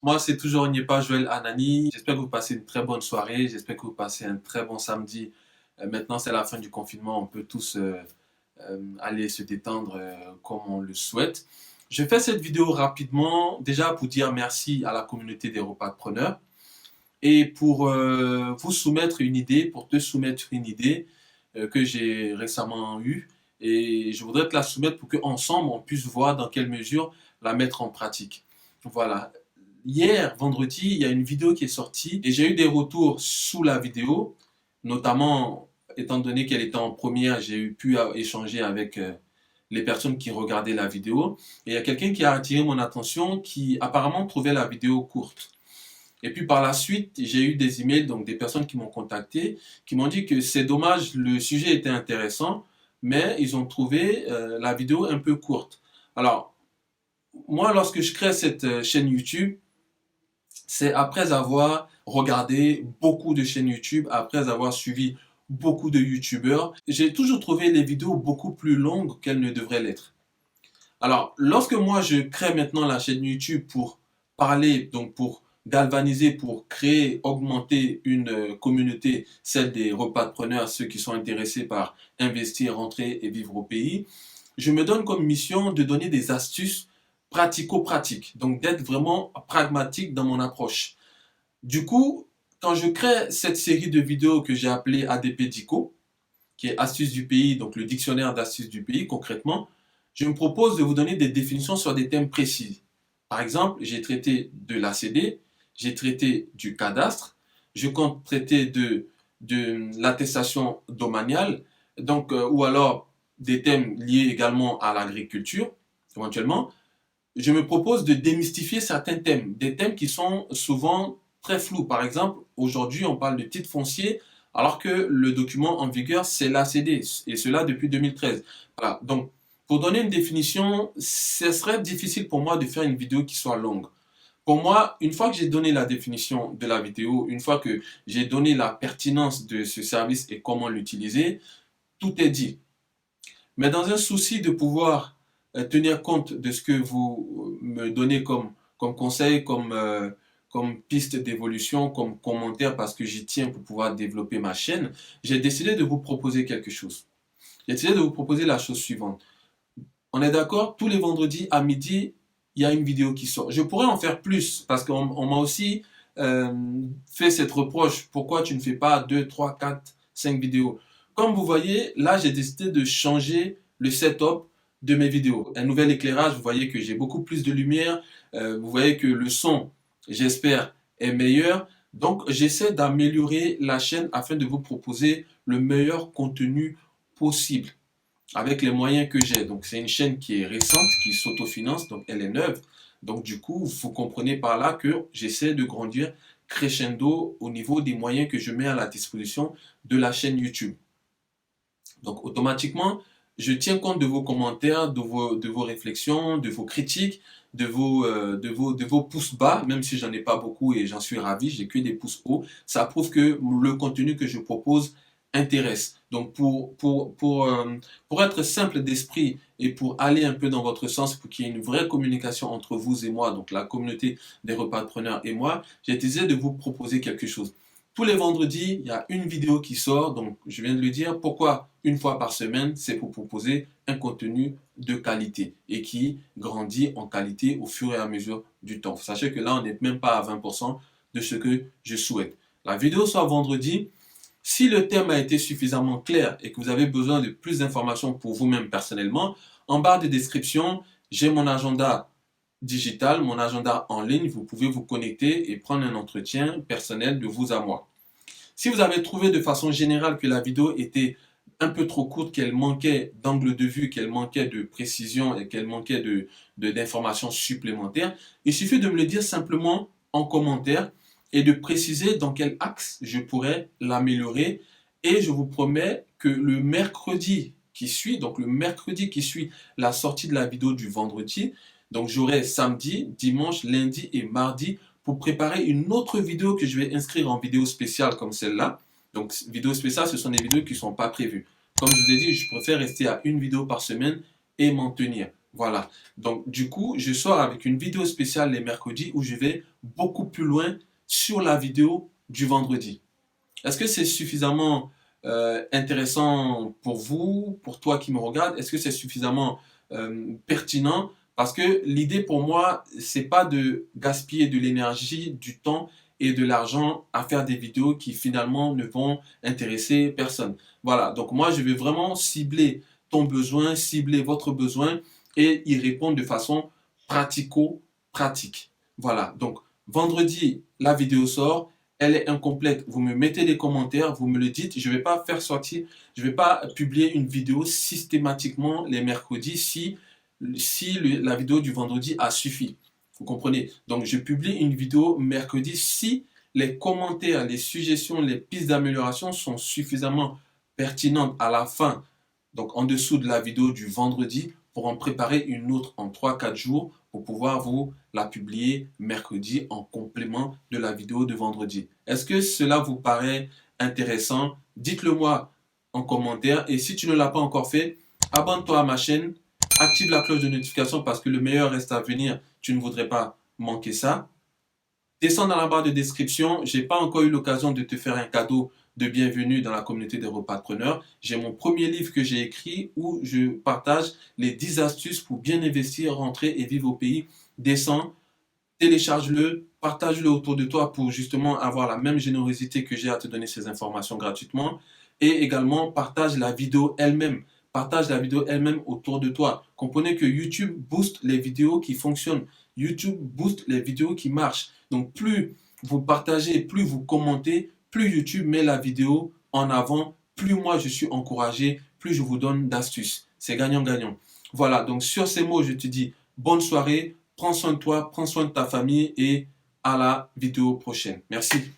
Moi, c'est toujours Niepa Joël Anani. J'espère que vous passez une très bonne soirée. J'espère que vous passez un très bon samedi. Maintenant, c'est la fin du confinement. On peut tous aller se détendre comme on le souhaite. Je fais cette vidéo rapidement, déjà pour dire merci à la communauté des repreneurs et pour vous soumettre une idée, pour te soumettre une idée que j'ai récemment eue. Et je voudrais te la soumettre pour qu'ensemble, on puisse voir dans quelle mesure la mettre en pratique. Voilà. Hier, vendredi, il y a une vidéo qui est sortie et j'ai eu des retours sous la vidéo, notamment étant donné qu'elle était en première, j'ai pu échanger avec les personnes qui regardaient la vidéo. Et il y a quelqu'un qui a attiré mon attention qui apparemment trouvait la vidéo courte. Et puis par la suite, j'ai eu des emails, donc des personnes qui m'ont contacté, qui m'ont dit que c'est dommage, le sujet était intéressant, mais ils ont trouvé la vidéo un peu courte. Alors, moi, lorsque je crée cette chaîne YouTube, c'est après avoir regardé beaucoup de chaînes YouTube, après avoir suivi beaucoup de YouTubeurs, j'ai toujours trouvé les vidéos beaucoup plus longues qu'elles ne devraient l'être. Alors, lorsque moi je crée maintenant la chaîne YouTube pour parler, donc pour galvaniser, pour créer, augmenter une communauté, celle des repreneurs, ceux qui sont intéressés par investir, rentrer et vivre au pays, je me donne comme mission de donner des astuces pratico-pratiques, donc d'être vraiment pragmatique dans mon approche. Du coup, quand je crée cette série de vidéos que j'ai appelée ADP Dico, qui est Astuces du pays, donc le dictionnaire d'astuces du pays concrètement, je me propose de vous donner des définitions sur des thèmes précis. Par exemple, j'ai traité de l'ACD, j'ai traité du cadastre, je compte traiter de l'attestation domaniale, donc, ou alors des thèmes liés également à l'agriculture, éventuellement. Je me propose de démystifier certains thèmes, des thèmes qui sont souvent très flous. Par exemple, aujourd'hui, on parle de titre foncier, alors que le document en vigueur, c'est l'ACD, et cela depuis 2013. Voilà. Donc, pour donner une définition, ce serait difficile pour moi de faire une vidéo qui soit longue. Pour moi, une fois que j'ai donné la définition de la vidéo, une fois que j'ai donné la pertinence de ce service et comment l'utiliser, tout est dit. Mais dans un souci de pouvoir tenir compte de ce que vous me donnez comme conseil, comme piste d'évolution, comme commentaire, parce que j'y tiens pour pouvoir développer ma chaîne, j'ai décidé de vous proposer quelque chose. J'ai décidé de vous proposer la chose suivante. On est d'accord, tous les vendredis à midi, il y a une vidéo qui sort. Je pourrais en faire plus, parce qu'on m'a aussi euh, fait cette reproche. Pourquoi tu ne fais pas 2, 3, 4, 5 vidéos? Comme vous voyez, là, j'ai décidé de changer le setup de mes vidéos. Un nouvel éclairage, vous voyez que j'ai beaucoup plus de lumière. Vous voyez que le son, j'espère, est meilleur. Donc, j'essaie d'améliorer la chaîne afin de vous proposer le meilleur contenu possible avec les moyens que j'ai. Donc, c'est une chaîne qui est récente, qui s'autofinance, donc elle est neuve. Donc, du coup, vous comprenez par là que j'essaie de grandir crescendo au niveau des moyens que je mets à la disposition de la chaîne YouTube. Donc, automatiquement, je tiens compte de vos commentaires, de vos réflexions, de vos critiques, de vos pouces bas, même si j'en ai pas beaucoup et j'en suis ravi, j'ai que des pouces hauts. Ça prouve que le contenu que je propose intéresse. Donc, pour être simple d'esprit et pour aller un peu dans votre sens, pour qu'il y ait une vraie communication entre vous et moi, donc la communauté des repreneurs et moi, j'ai décidé de vous proposer quelque chose. Tous les vendredis, il y a une vidéo qui sort, donc je viens de le dire. Pourquoi une fois par semaine? C'est pour proposer un contenu de qualité et qui grandit en qualité au fur et à mesure du temps. Sachez que là, on n'est même pas à 20% de ce que je souhaite. La vidéo sort vendredi. Si le thème a été suffisamment clair et que vous avez besoin de plus d'informations pour vous-même personnellement, en barre de description, j'ai mon agenda digital, mon agenda en ligne. Vous pouvez vous connecter et prendre un entretien personnel de vous à moi. Si vous avez trouvé de façon générale que la vidéo était un peu trop courte, qu'elle manquait d'angle de vue, qu'elle manquait de précision et qu'elle manquait d'informations supplémentaires, il suffit de me le dire simplement en commentaire et de préciser dans quel axe je pourrais l'améliorer. Et je vous promets que le mercredi qui suit, donc le mercredi qui suit la sortie de la vidéo du vendredi, donc j'aurai samedi, dimanche, lundi et mardi pour préparer une autre vidéo que je vais inscrire en vidéo spéciale comme celle-là. Donc, vidéo spéciale, ce sont des vidéos qui ne sont pas prévues. Comme je vous ai dit, je préfère rester à une vidéo par semaine et m'en tenir. Voilà. Donc, du coup, je sors avec une vidéo spéciale les mercredis où je vais beaucoup plus loin sur la vidéo du vendredi. Est-ce que c'est suffisamment intéressant pour vous, pour toi qui me regarde? Est-ce que c'est suffisamment pertinent? Parce que l'idée pour moi, c'est pas de gaspiller de l'énergie, du temps et de l'argent à faire des vidéos qui finalement ne vont intéresser personne. Voilà, donc moi je vais vraiment cibler ton besoin, cibler votre besoin et y répondre de façon pratico-pratique. Voilà, donc vendredi, la vidéo sort, elle est incomplète, vous me mettez des commentaires, vous me le dites. Je ne vais pas faire sortir, je ne vais pas publier une vidéo systématiquement les mercredis si la vidéo du vendredi a suffi. Vous comprenez? Donc, je publie une vidéo mercredi si les commentaires, les suggestions, les pistes d'amélioration sont suffisamment pertinentes à la fin, donc en dessous de la vidéo du vendredi, pour en préparer une autre en 3-4 jours pour pouvoir vous la publier mercredi en complément de la vidéo de vendredi. Est-ce que cela vous paraît intéressant? Dites-le moi en commentaire. Et si tu ne l'as pas encore fait, abonne-toi à ma chaîne, active la cloche de notification parce que le meilleur reste à venir. Tu ne voudrais pas manquer ça. Descends dans la barre de description. Je n'ai pas encore eu l'occasion de te faire un cadeau de bienvenue dans la communauté des repreneurs. J'ai mon premier livre que j'ai écrit où je partage les 10 astuces pour bien investir, rentrer et vivre au pays. Descends, télécharge-le, partage-le autour de toi pour justement avoir la même générosité que j'ai à te donner ces informations gratuitement. Et également, partage la vidéo elle-même. Partage la vidéo elle-même autour de toi. Comprenez que YouTube booste les vidéos qui fonctionnent. YouTube booste les vidéos qui marchent. Donc, plus vous partagez, plus vous commentez, plus YouTube met la vidéo en avant, plus moi je suis encouragé, plus je vous donne d'astuces. C'est gagnant-gagnant. Voilà, donc sur ces mots, je te dis bonne soirée, prends soin de toi, prends soin de ta famille et à la vidéo prochaine. Merci.